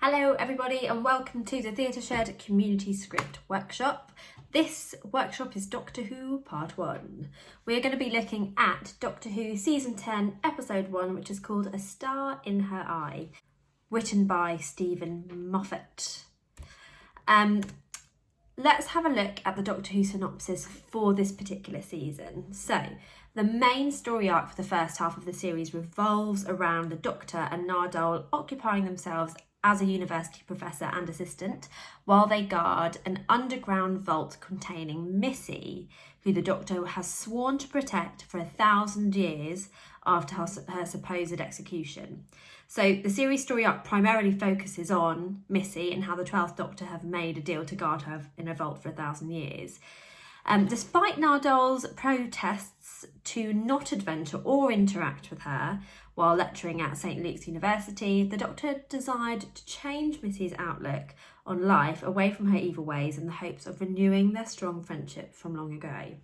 Hello everybody and welcome to the Theatre Shed Community Script Workshop. This workshop is Doctor Who Part 1. We're going to be looking at Doctor Who Season 10 Episode 1, which is called A Star in Her Eye, written by Stephen Moffat. Let's have a look at the Doctor Who synopsis for this particular season. So, the main story arc for the first half of the series revolves around the Doctor and Nardole occupying themselves as a university professor and assistant while they guard an underground vault containing Missy, who the Doctor has sworn to protect for 1,000 years after her supposed execution. So the series story arc primarily focuses on Missy and how the 12th Doctor have made a deal to guard her in a vault for 1,000 years. Despite Nardole's protests to not adventure or interact with her while lecturing at St Luke's University, the Doctor decided to change Missy's outlook on life away from her evil ways in the hopes of renewing their strong friendship from long ago.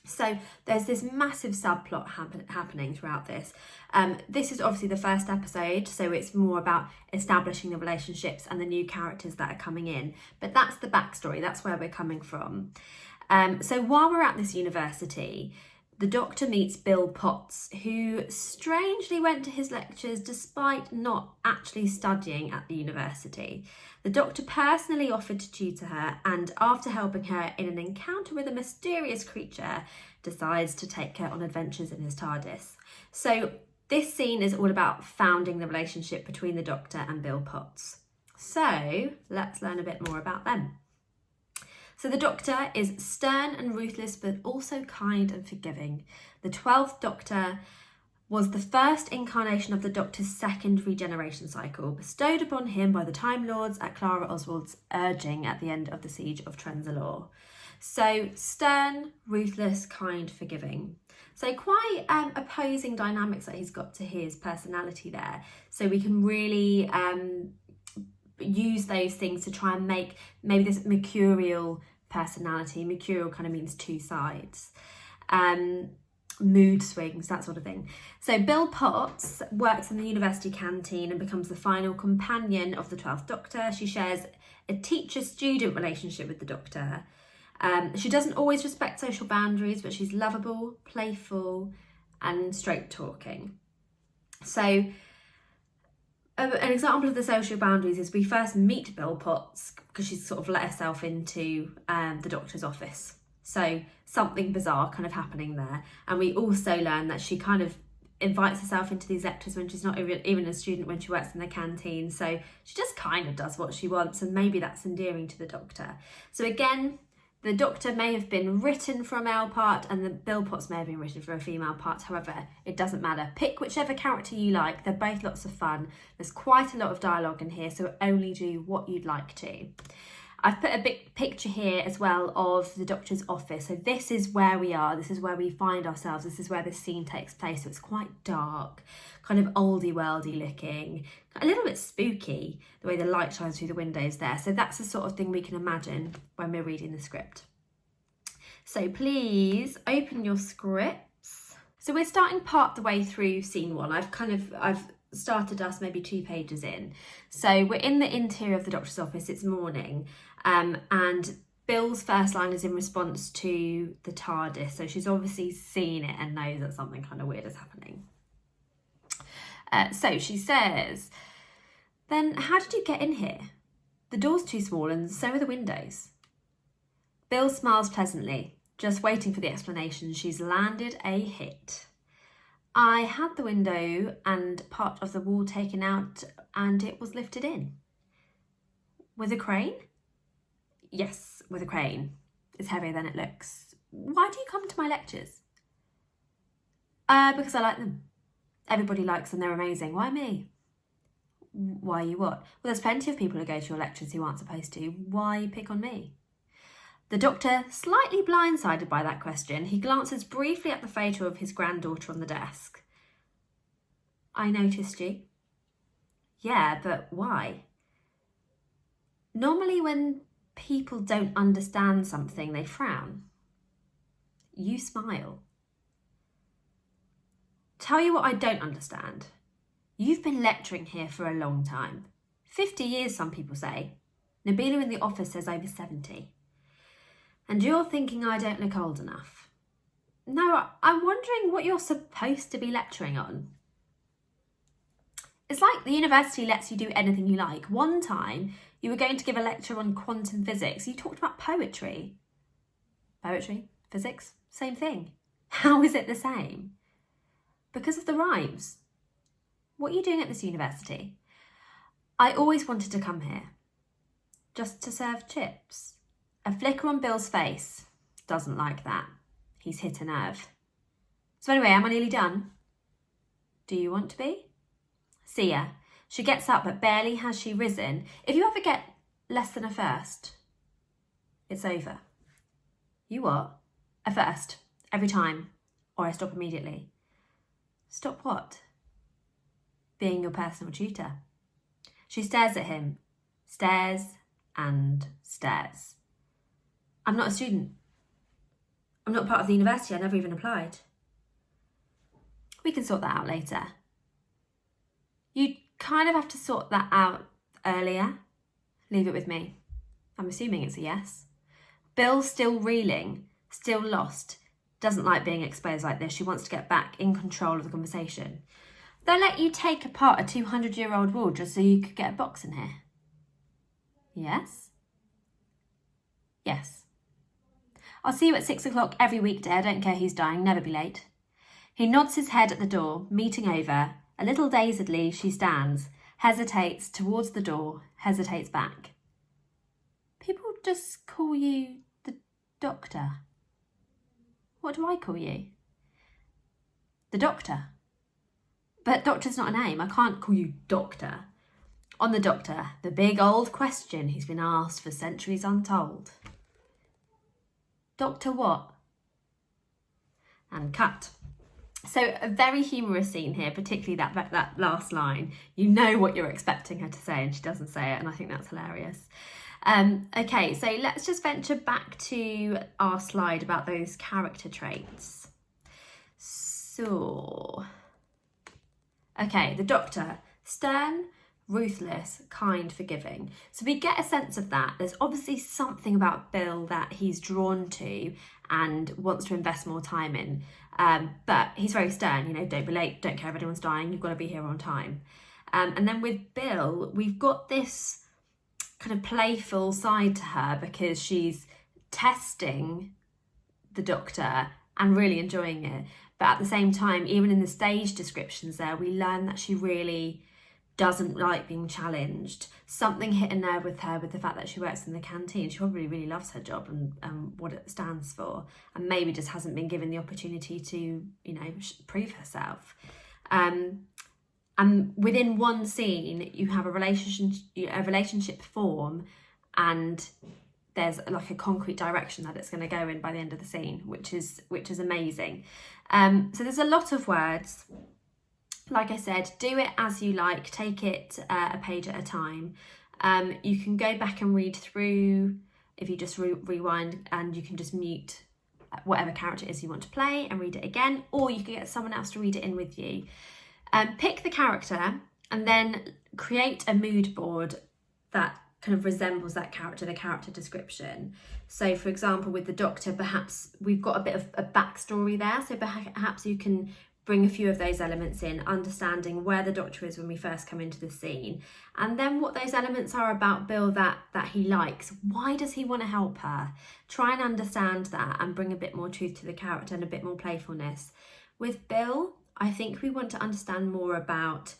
So there's this massive subplot happening throughout this. This is obviously the first episode, so it's more about establishing the relationships and the new characters that are coming in. But that's the backstory, that's where we're coming from. So while we're at this university, the Doctor meets Bill Potts, who strangely went to his lectures despite not actually studying at the university. The Doctor personally offered to tutor her, and after helping her in an encounter with a mysterious creature, decides to take her on adventures in his TARDIS. So this scene is all about founding the relationship between the Doctor and Bill Potts. So let's learn a bit more about them. So the Doctor is stern and ruthless, but also kind and forgiving. The 12th Doctor was the first incarnation of the Doctor's second regeneration cycle, bestowed upon him by the Time Lords at Clara Oswald's urging at the end of the Siege of Trenzalore. So stern, ruthless, kind, forgiving. So quite opposing dynamics that he's got to his personality there. So we can really use those things to try and make maybe this mercurial personality. Mercurial kind of means two sides. Mood swings, that sort of thing. So Bill Potts works in the university canteen and becomes the final companion of the 12th Doctor. She shares a teacher-student relationship with the Doctor. She doesn't always respect social boundaries, but she's lovable, playful, and straight-talking. So an example of the social boundaries is we first meet Bill Potts because she's sort of let herself into the Doctor's office. So something bizarre kind of happening there. And we also learn that she kind of invites herself into these lectures when she's not even a student, when she works in the canteen. So she just kind of does what she wants, and maybe that's endearing to the Doctor. So again, the Doctor may have been written for a male part and the Bill Potts may have been written for a female part. However, it doesn't matter. Pick whichever character you like. They're both lots of fun. There's quite a lot of dialogue in here, so only do what you'd like to. I've put a big picture here as well of the Doctor's office. So this is where we are. This is where we find ourselves. This is where this scene takes place. So it's quite dark, kind of oldie-worldy looking, a little bit spooky, the way the light shines through the windows there. So that's the sort of thing we can imagine when we're reading the script. So please open your scripts. So we're starting part the way through scene 1. I've started us maybe 2 pages in. So we're in the interior of the Doctor's office. It's morning, and Bill's first line is in response to the TARDIS. So she's obviously seen it and knows that something kind of weird is happening. So she says, "Then how did you get in here? The door's too small and so are the windows." Bill smiles pleasantly, just waiting for the explanation. She's landed a hit. "I had the window and part of the wall taken out and it was lifted in." "With a crane?" "Yes, with a crane. It's heavier than it looks." "Why do you come to my lectures?" Because I like them. Everybody likes them, they're amazing. Why me?" "Why you what?" "Well, there's plenty of people who go to your lectures who aren't supposed to. Why pick on me?" The Doctor, slightly blindsided by that question, he glances briefly at the photo of his granddaughter on the desk. "I noticed you." "Yeah, but why?" "Normally when people don't understand something, they frown. You smile." "Tell you what I don't understand. You've been lecturing here for a long time. 50 years, some people say. Nabila in the office says over 70. And you're thinking I don't look old enough. No, I'm wondering what you're supposed to be lecturing on. It's like the university lets you do anything you like. One time, you were going to give a lecture on quantum physics. You talked about poetry. Poetry, physics, same thing. How is it the same? Because of the rhymes. What are you doing at this university? I always wanted to come here. Just to serve chips. A flicker on Bill's face. Doesn't like that. He's hit a nerve. So anyway, am I nearly done? Do you want to be? See ya. She gets up, but barely has she risen. If you ever get less than a first, it's over. You what? A first. Every time. Or I stop immediately. Stop what? Being your personal tutor. She stares at him. Stares and stares. I'm not a student. I'm not part of the university. I never even applied. We can sort that out later. You kind of have to sort that out earlier. Leave it with me. I'm assuming it's a yes. Bill's still reeling, still lost. Doesn't like being exposed like this. She wants to get back in control of the conversation. They'll let you take apart a 200-year-old wall just so you could get a box in here. Yes? Yes. I'll see you at 6 o'clock every weekday. I don't care who's dying. Never be late. He nods his head at the door, meeting over. A little dazedly, she stands, hesitates towards the door, hesitates back. People just call you the doctor. What do I call you? The doctor. But doctor's not a name. I can't call you doctor. On the doctor, the big old question he's been asked for centuries untold. Doctor what? And cut. So a very humorous scene here, particularly that last line. You know what you're expecting her to say and she doesn't say it, and I think that's hilarious. Okay, so let's just venture back to our slide about those character traits. So, okay, the doctor, stern, ruthless, kind, forgiving. So we get a sense of that. There's obviously something about Bill that he's drawn to and wants to invest more time in. But he's very stern, you know, don't be late, don't care if anyone's dying, you've got to be here on time. And then with Bill, we've got this kind of playful side to her because she's testing the doctor and really enjoying it. But at the same time, even in the stage descriptions there, we learn that she really doesn't like being challenged. Something hit a nerve with her with the fact that she works in the canteen. She probably really loves her job and what it stands for, and maybe just hasn't been given the opportunity to, you know, prove herself. And within one scene, you have a relationship form, and there's like a concrete direction that it's going to go in by the end of the scene, which is amazing. So there's a lot of words. Like I said, do it as you like, take it a page at a time. You can go back and read through if you just rewind, and you can just mute whatever character it is you want to play and read it again, or you can get someone else to read it in with you. Pick the character and then create a mood board that kind of resembles that character, the character description. So for example, with the doctor, perhaps we've got a bit of a backstory there, so perhaps you can bring a few of those elements in, understanding where the doctor is when we first come into the scene, and then what those elements are about Bill that he likes. Why does he want to help her? Try and understand that and bring a bit more truth to the character and a bit more playfulness. With Bill, I think we want to understand more about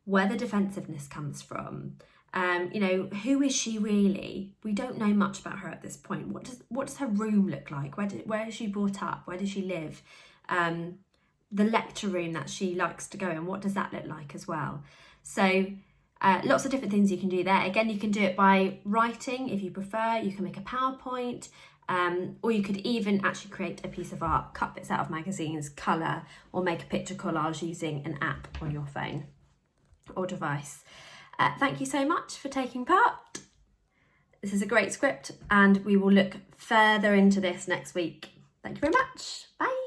where the defensiveness comes from. You know, who is she really? We don't know much about her at this point. What does her room look like? Where is she brought up? Where does she live? The lecture room that she likes to go in, what does that look like as well? So lots of different things you can do there. Again, you can do it by writing if you prefer. You can make a PowerPoint, or you could even actually create a piece of art, cut bits out of magazines, colour, or make a picture collage using an app on your phone or device. Thank you so much for taking part. This is a great script, and we will look further into this next week. Thank you very much. Bye.